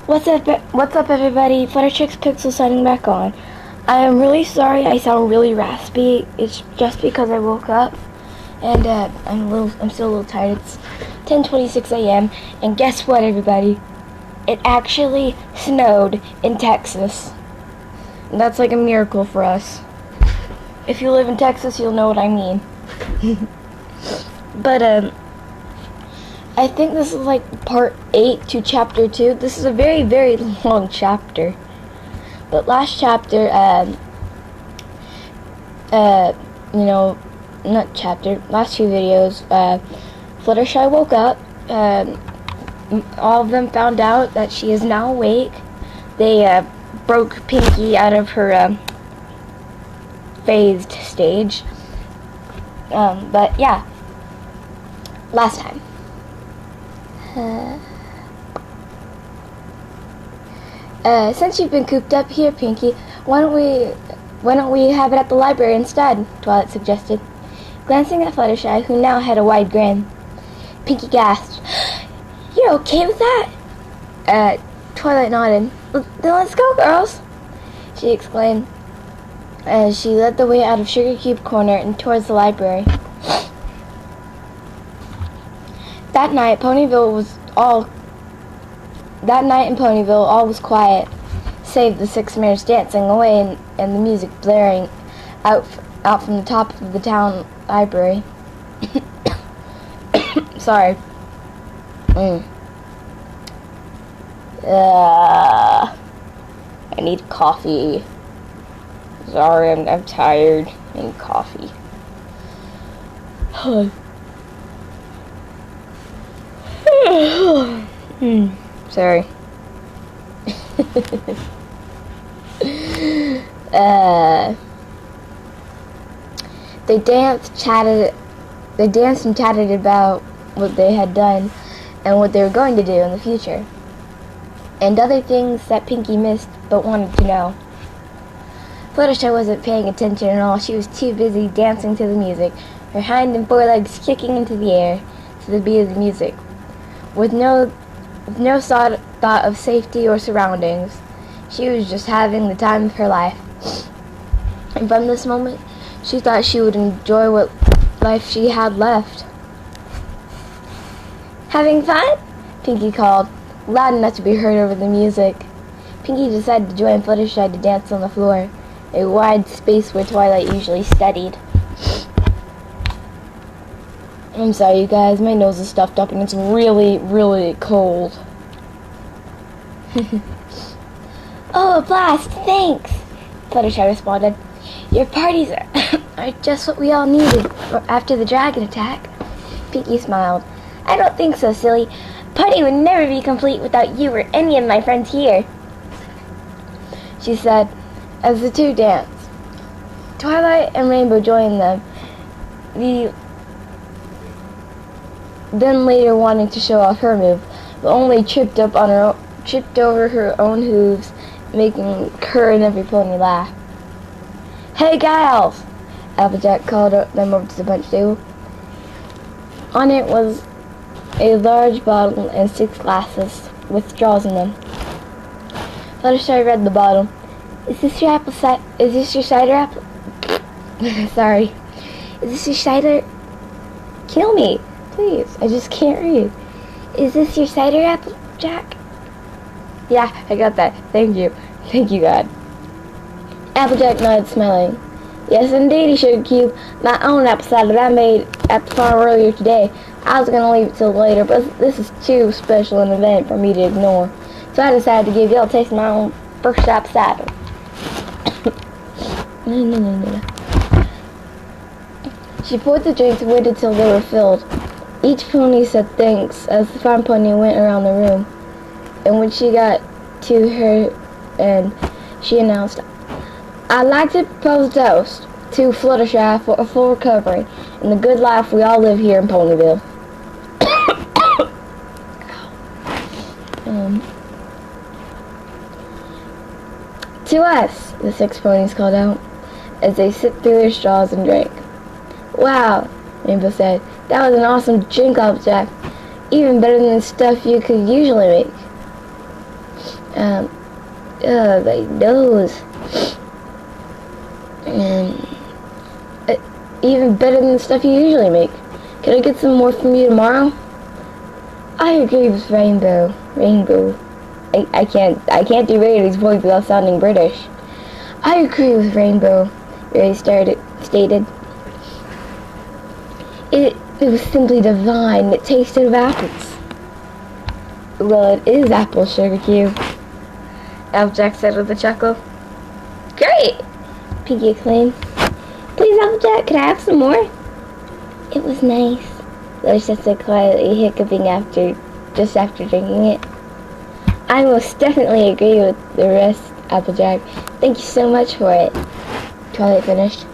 What's up, everybody? Fluttershy's Pixel signing back on. I am really sorry I sound really raspy. It's just because I woke up and I'm still a little tired. It's 10:26 a.m. and guess what, everybody? It actually snowed in Texas. And that's like a miracle for us. If you live in Texas, you'll know what I mean. But I think this is like part 8 to chapter 2. This is a very, very long chapter. But last chapter, last two videos, Fluttershy woke up. All of them found out that she is now awake. They broke Pinky out of her phased stage. But yeah, last time. Since you've been cooped up here, Pinky, why don't we have it at the library instead? Twilight suggested, glancing at Fluttershy, who now had a wide grin. Pinky gasped, "You're okay with that?" Twilight nodded. "Then let's go, girls!" she exclaimed, as she led the way out of Sugar Cube Corner and towards the library. That night in Ponyville, all was quiet, save the 6 mares dancing away and the music blaring out from the top of the town library. Sorry. I need coffee. Sorry, I'm tired. I need coffee. Sorry. They danced and chatted about what they had done and what they were going to do in the future, and other things that Pinky missed but wanted to know. Fluttershy wasn't paying attention at all. She was too busy dancing to the music, her hind and forelegs kicking into the air to the beat of the music, with no thought of safety or surroundings. She was just having the time of her life. And from this moment, she thought she would enjoy what life she had left. "Having fun?" Pinky called, loud enough to be heard over the music. Pinky decided to join Fluttershy to dance on the floor, a wide space where Twilight usually studied. I'm sorry, you guys. My nose is stuffed up and it's really, really cold. "Oh, a blast! Thanks!" Fluttershy responded. "Your parties are just what we all needed after the dragon attack." Pinky smiled. "I don't think so, silly. Party would never be complete without you or any of my friends here," she said, as the two danced. Twilight and Rainbow joined them. Then later wanting to show off her move, but only tripped over her own hooves, making her and every pony laugh. "Hey, gals!" Applejack called them over to the punch table. On it was a large bottle and 6 glasses with straws in them. Fluttershy read the bottle. Is this your cider apple? Sorry. "Is this your cider? Kill me, please. I just can't read. Is this your cider, Applejack?" "Yeah, I got that. Thank you. Thank you, God." Applejack nodded, smiling. "Yes, indeedy, Sugar Cube. My own apple cider that I made at the farm earlier today. I was going to leave it till later, but this is too special an event for me to ignore. So I decided to give y'all a taste of my own first apple cider." She poured the drinks and waited till they were filled. Each pony said thanks as the farm pony went around the room. And when she got to her end, she announced, "I'd like to propose a toast to Fluttershy for a full recovery and the good life we all live here in Ponyville." "To us," the 6 ponies called out, as they sipped through their straws and drank. "Wow," Rainbow said. "That was an awesome drink, Applejack. Even better than the stuff you could usually make." My nose. Even better than the stuff you usually make. Can I get some more from you tomorrow? I agree with Rainbow. I can't do Rarity's voice without sounding British. I agree with Rainbow, Rarity stated. It was simply divine. It tasted of apples. Well, it is apple sugar cube, Applejack said with a chuckle. Great! Pinky exclaimed. Please, Applejack, could I have some more? It was nice, Fluttershy said quietly, hiccuping just after drinking it. I most definitely agree with the rest, Applejack. Thank you so much for it. Twilight finished.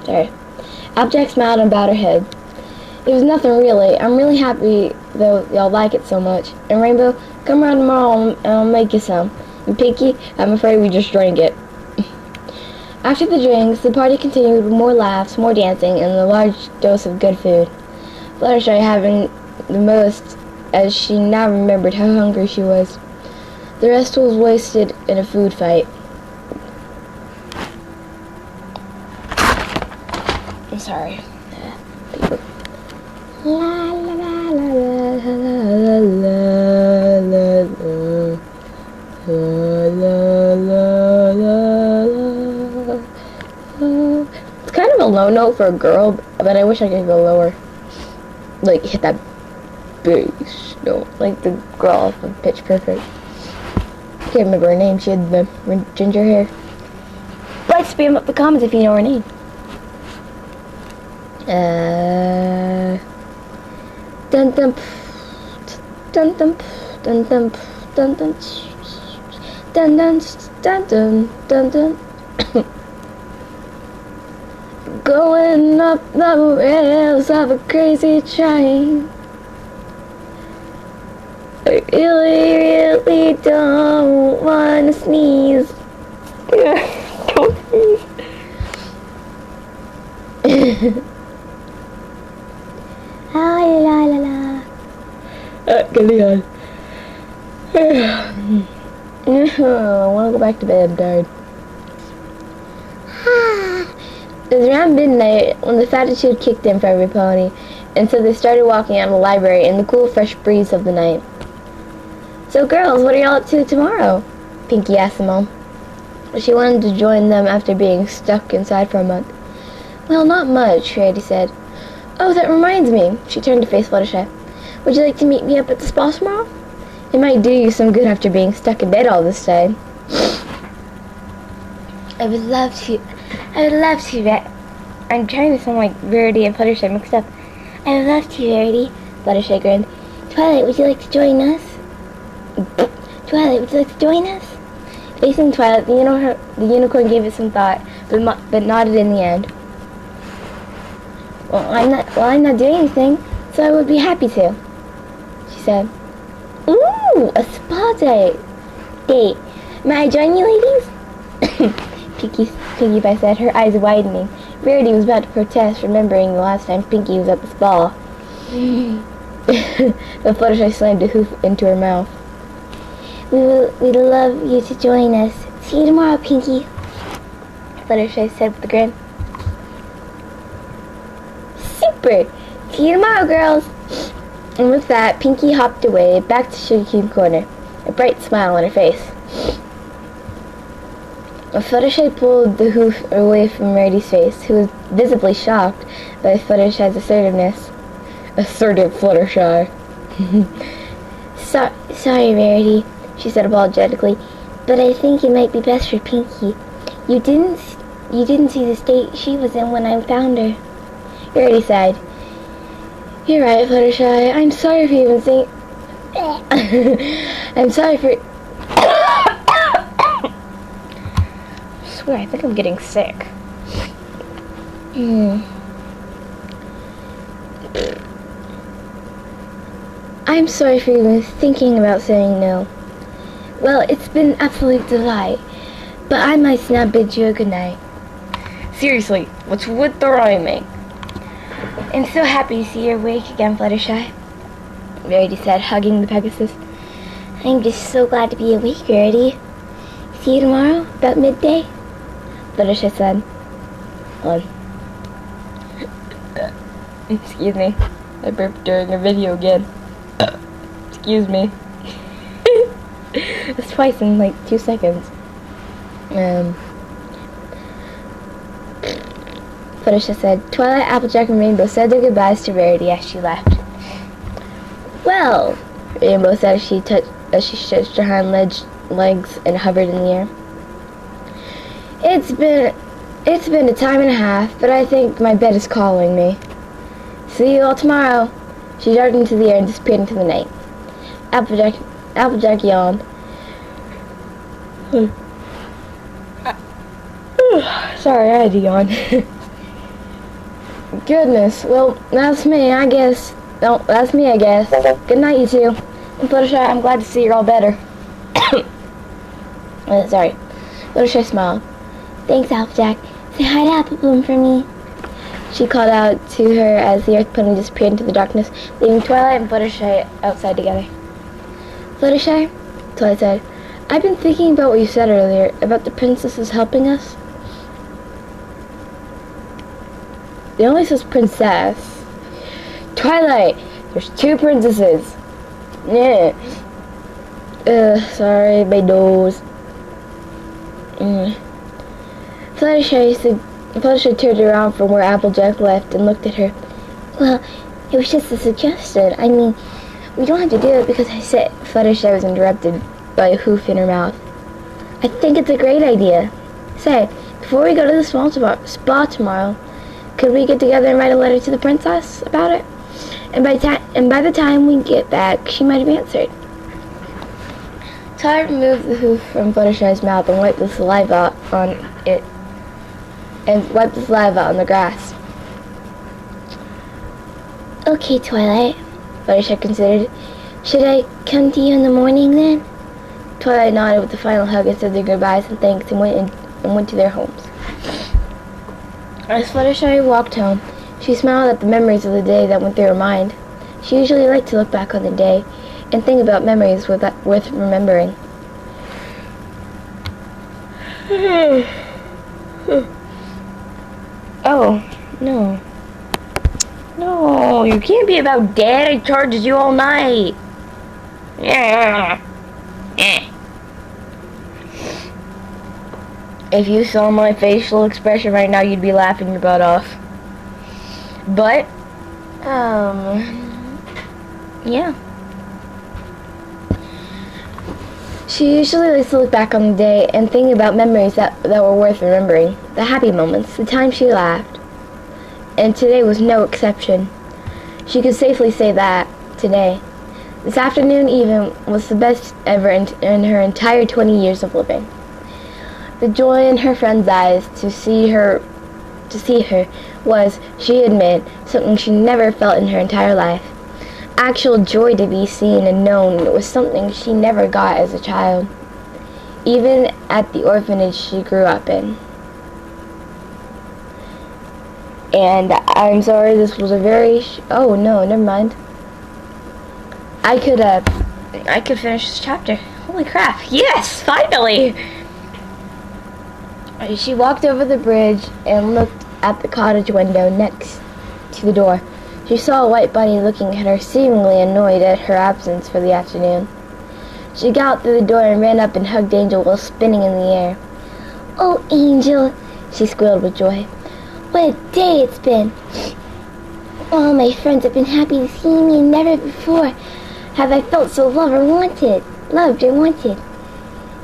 Sorry. Applejack smiled and bowed her head. It was nothing really. I'm really happy though y'all like it so much. And Rainbow, come around tomorrow and I'll make you some. And Pinky, I'm afraid we just drank it. After the drinks, the party continued with more laughs, more dancing, and a large dose of good food. Fluttershy having the most, as she now remembered how hungry she was. The rest was wasted in a food fight. I'm sorry. La la la la la la la la la. It's kind of a low note for a girl, but I wish I could go lower. Like hit that bass note, like the girl off of Pitch Perfect. I can't remember her name. She had the ginger hair. Like, spam up the comments if you know her name. Dun dun dun dun dun dun dun dun dun dun dun dun dun. Going up the rails of a crazy train. I really don't want to sneeze. Don't sneeze. La la la la. I want to go back to bed. I'm tired. It was around midnight when the fatitude kicked in for every pony, and so they started walking out of the library in the cool, fresh breeze of the night. So, girls, what are y'all up to tomorrow? Pinky asked them all. She wanted to join them after being stuck inside for a month. Well, not much, Rarity said. Oh, that reminds me. She turned to face Fluttershy. Would you like to meet me up at the spa tomorrow? It might do you some good after being stuck in bed all this time. I would love to, I'm trying to sound like Rarity and Fluttershy mixed up. I would love to, Rarity. Fluttershy grinned. Twilight, would you like to join us? Twilight, would you like to join us? Facing Twilight, the unicorn gave it some thought, but nodded in the end. Well, I'm not doing anything, so I would be happy to, she said. Ooh, a spa date. May I join you, ladies? Pinkie Pie said, her eyes widening. Rarity was about to protest, remembering the last time Pinky was at the spa. But Fluttershy slammed a hoof into her mouth. We'd love you to join us. See you tomorrow, Pinky, Fluttershy said with a grin. Super! See you tomorrow, girls! And with that, Pinky hopped away, back to Sugar Cube Corner, a bright smile on her face. Fluttershy pulled the hoof away from Rarity's face, who was visibly shocked by Fluttershy's assertiveness. Assertive Fluttershy. Sorry, Rarity, she said apologetically, but I think it might be best for Pinky. You didn't see the state she was in when I found her. Rarity sighed. You're right, Fluttershy. I'm sorry for even saying... I'm sorry for... I swear, I think I'm getting sick. I'm sorry for even thinking about saying no. Well, it's been an absolute delight, but I must now bid you a good night. Seriously, what's with the rhyming? I'm so happy to see you awake again, Fluttershy. Verity said, hugging the Pegasus. I'm just so glad to be awake, Verity. See you tomorrow, about midday? Fluttershy said. Excuse me. I burped during a video again. Excuse me. It's twice in like 2 seconds. Fluttershy said. Twilight, Applejack, and Rainbow said their goodbyes to Rarity as she left. Well, Rainbow said as she stretched her hind legs and hovered in the air. It's been a time and a half, but I think my bed is calling me. See you all tomorrow. She darted into the air and disappeared into the night. Applejack yawned. Sorry, I had to yawn. Goodness, well, that's me, I guess. No, that's me, I guess. Good night, you two. And Fluttershy, I'm glad to see you're all better. Sorry. Fluttershy smiled. Thanks, Applejack. Say hi to Apple Bloom for me. She called out to her as the earth pony disappeared into the darkness, leaving Twilight and Fluttershy outside together. Fluttershy, Twilight said, I've been thinking about what you said earlier, about the princesses helping us. It only says princess. Twilight, there's 2 princesses. Yeah. Sorry, my nose. Fluttershy turned around from where Applejack left and looked at her. Well, it was just a suggestion. I mean, we don't have to do it because I said. Fluttershy was interrupted by a hoof in her mouth. I think it's a great idea. Say, before we go to the spa tomorrow, could we get together and write a letter to the princess about it? And by the time we get back, she might have answered. Twilight removed the hoof from Fluttershy's mouth and wiped the saliva on it. And wiped the saliva on the grass. Okay, Twilight, Fluttershy considered. Should I come to you in the morning then? Twilight nodded with a final hug and said their goodbyes and thanks and went to their homes. As Fluttershy walked home, she smiled at the memories of the day that went through her mind. She usually liked to look back on the day and think about memories worth remembering. Oh, no. No, you can't be about Dad. I charges you all night. Yeah. If you saw my facial expression right now, you'd be laughing your butt off. But, yeah. She usually likes to look back on the day and think about memories that were worth remembering. The happy moments, the time she laughed. And today was no exception. She could safely say that, today. This afternoon even was the best ever in her entire 20 years of living. The joy in her friend's eyes to see her was, she admitted, something she never felt in her entire life. Actual joy to be seen and known was something she never got as a child, even at the orphanage she grew up in. And I'm sorry, this was a very oh no, never mind. I could finish this chapter. Holy crap! Yes, finally. She walked over the bridge and looked at the cottage window next to the door. She saw a white bunny looking at her, seemingly annoyed at her absence for the afternoon. She galloped through the door and ran up and hugged Angel while spinning in the air. Oh, Angel, she squealed with joy. What a day it's been. All my friends have been happy to see me, and never before have I felt so loved or wanted.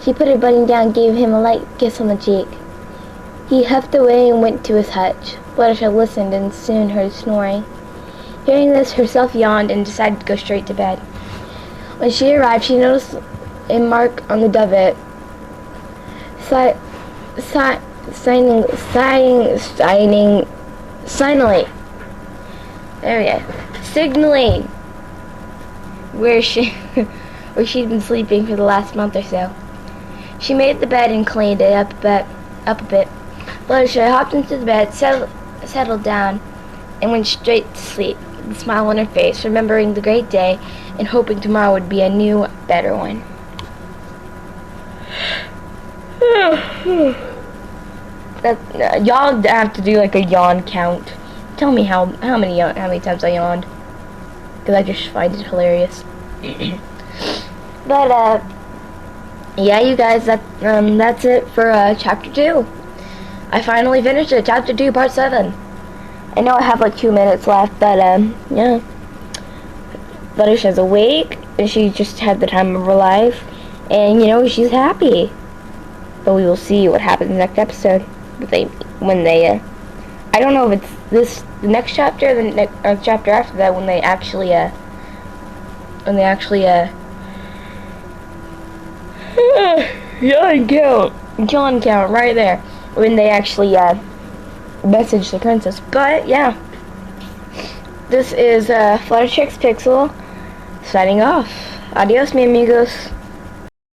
She put her bunny down and gave him a light kiss on the cheek. He huffed away and went to his hutch. Fluttershy listened and soon heard snoring. Hearing this, herself yawned and decided to go straight to bed. When she arrived, she noticed a mark on the dovet. Signaling where she'd been sleeping for the last month or so. She made the bed and cleaned it up a bit. Fluttershy hopped into the bed, settled down, and went straight to sleep. with a smile on her face, remembering the great day and hoping tomorrow would be a new, better one. Y'all have to do like a yawn count. Tell me how many times I yawned, because I just find it hilarious. But yeah, you guys, that's it for chapter 2. I finally finished it, chapter 2, part 7. I know I have like 2 minutes left, but yeah. Fluttershy's awake, and she just had the time of her life, and you know, she's happy. But we will see what happens next episode. When they I don't know if it's the next chapter or the chapter after that, when they actually yawn count right there, when they actually message the princess. But yeah, this is Fluttershy's Pixel signing off. Adios, mi amigos.